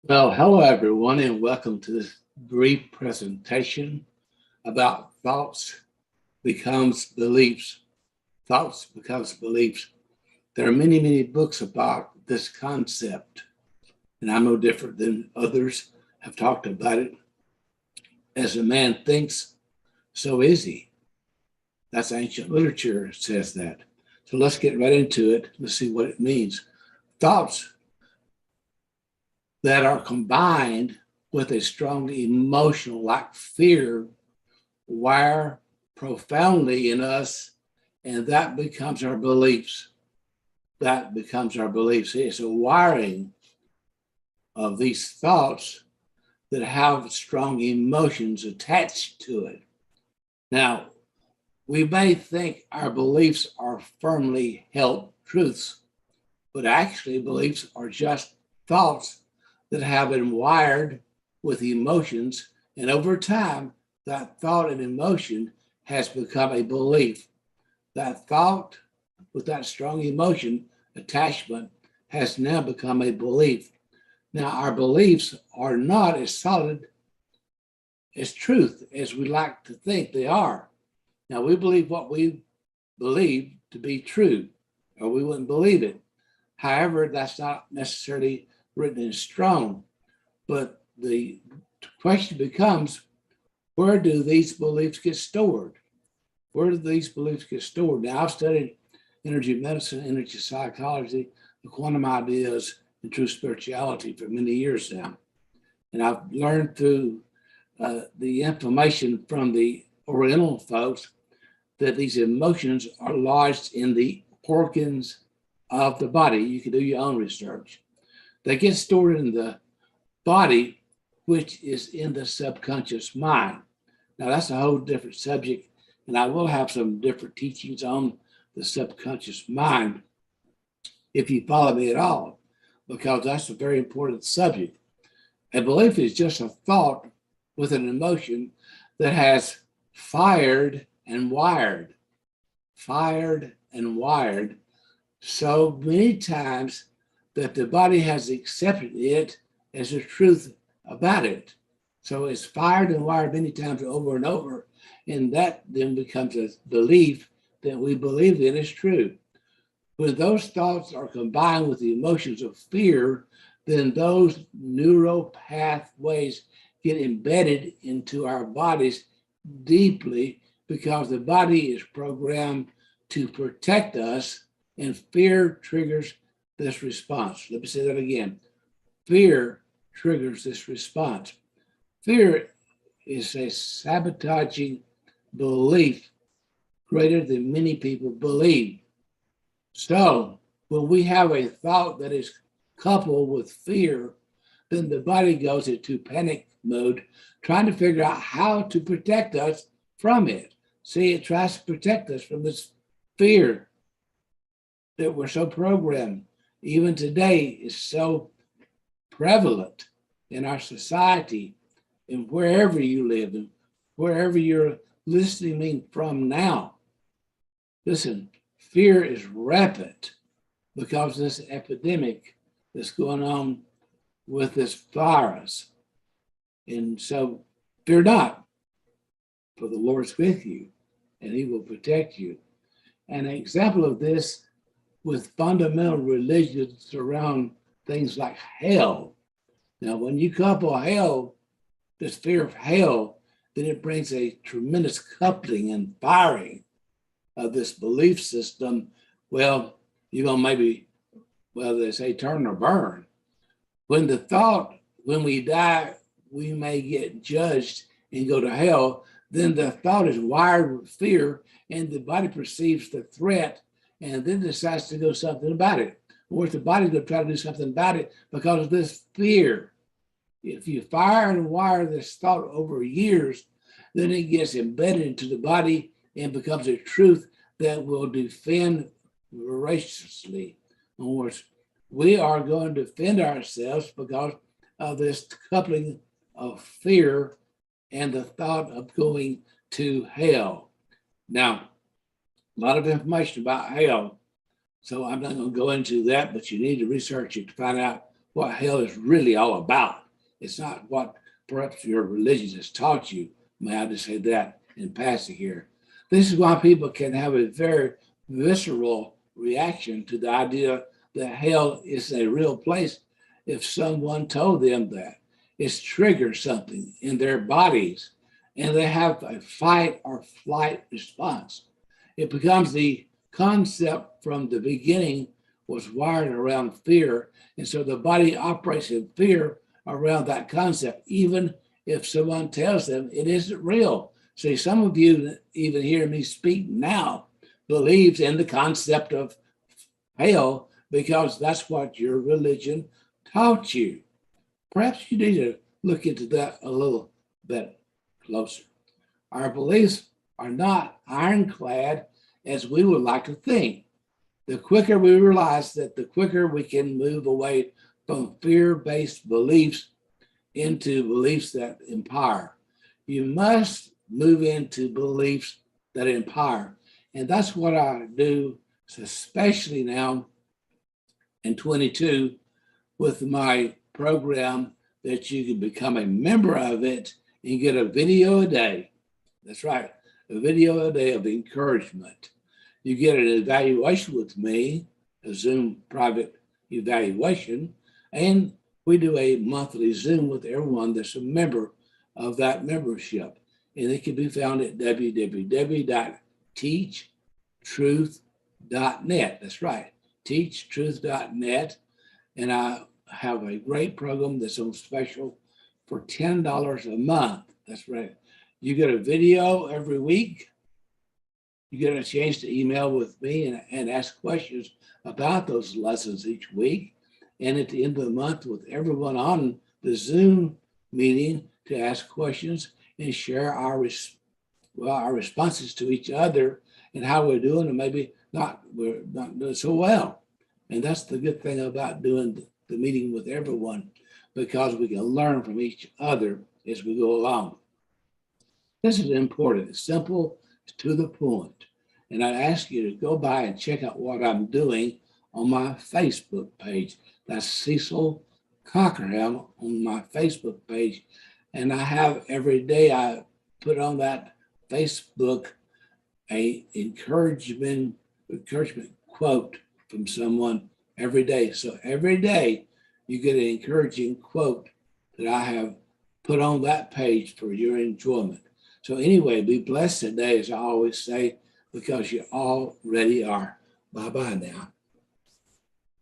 Well, hello everyone, and welcome to this brief presentation about thoughts becomes beliefs. Thoughts becomes beliefs. There are many books about this concept, and I'm no different than others have talked about it. As a man thinks, so is he. That's ancient literature says that. So let's get right into it. Let's see what it means. Thoughts that are combined with a strong emotional, like fear, wire profoundly in us, and that becomes our beliefs. That becomes our beliefs. It's a wiring of these thoughts that have strong emotions attached to it. Now, we may think our beliefs are firmly held truths, but actually, beliefs are just thoughts that have been wired with emotions, and over time, that thought and emotion has become a belief. That thought with that strong emotion attachment has now become a belief. Now, our beliefs are not as solid as truth as we like to think they are. Now, we believe what we believe to be true, or we wouldn't believe it. However, that's not necessarily written in stone. But the question becomes, where do these beliefs get stored? Where do these beliefs get stored? Now, I've studied energy medicine, energy psychology, the quantum ideas, and true spirituality for many years now. And I've learned through the information from the Oriental folks that these emotions are lodged in the organs of the body. You can do your own research. They get stored in the body, which is in the subconscious mind. Now, that's a whole different subject, and I will have some different teachings on the subconscious mind if you follow me at all, because that's a very important subject. A belief is just a thought with an emotion that has fired and wired, fired and wired so many times that the body has accepted it as the truth about it. So it's fired and wired many times over and over, and that then becomes a belief that we believe in is true. When those thoughts are combined with the emotions of fear, then those neural pathways get embedded into our bodies deeply because the body is programmed to protect us, and fear triggers this response. Let me say that again. Fear triggers this response. Fear is a sabotaging belief greater than many people believe. So, when we have a thought that is coupled with fear, then the body goes into panic mode, trying to figure out how to protect us from it. See, it tries to protect us from this fear that we're so programmed. Even today, is so prevalent in our society and wherever you live and wherever you're listening from now. Listen, fear is rampant because of this epidemic that's going on with this virus. And so fear not, for the Lord's with you and he will protect you. And an example of this with fundamental religions around things like hell. Now, when you couple hell, this fear of hell, then it brings a tremendous coupling and firing of this belief system. Well, you're going to maybe, well, they say turn or burn. When the thought, when we die, we may get judged and go to hell, then the thought is wired with fear and the body perceives the threat and then decides to do something about it. Or if the body's going to try to do something about it because of this fear. If you fire and wire this thought over years, then it gets embedded into the body and becomes a truth that will defend voraciously. In other words, we are going to defend ourselves because of this coupling of fear and the thought of going to hell. Now, a lot of information about hell, so I'm not going to go into that, but you need to research it to find out what hell is really all about. It's not what perhaps your religion has taught you. May I just say that in passing here? This is why people can have a very visceral reaction to the idea that hell is a real place if someone told them that. It's triggered something in their bodies and they have a fight or flight response. It becomes the concept from the beginning was wired around fear. And so the body operates in fear around that concept, even if someone tells them it isn't real. See, some of you even hear me speak now believes in the concept of hell because that's what your religion taught you. Perhaps you need to look into that a little bit closer. Our beliefs are not ironclad as we would like to think. The quicker we realize that, the quicker we can move away from fear-based beliefs into beliefs that empower. You must move into beliefs that empower. And that's what I do, especially now in 22 with my program that you can become a member of it and get a video a day. That's right, a video a day of encouragement. You get an evaluation with me, a Zoom private evaluation, and we do a monthly Zoom with everyone that's a member of that membership. And it can be found at www.teachtruth.net. That's right, teachtruth.net. And I have a great program that's on special for $10 a month. That's right. You get a video every week. You get a chance to email with me and ask questions about those lessons each week. And at the end of the month, with everyone on the Zoom meeting to ask questions and share our responses to each other and how we're doing, and maybe we're not doing so well. And that's the good thing about doing the meeting with everyone, because we can learn from each other as we go along. This is important. It's simple, it's to the point. And I ask you to go by and check out what I'm doing on my Facebook page. That's Cecil Cockerham on my Facebook page. And I have every day I put on that Facebook a encouragement quote from someone every day. So every day you get an encouraging quote that I have put on that page for your enjoyment. So anyway, be blessed today, as I always say, because you already are. Bye-bye now.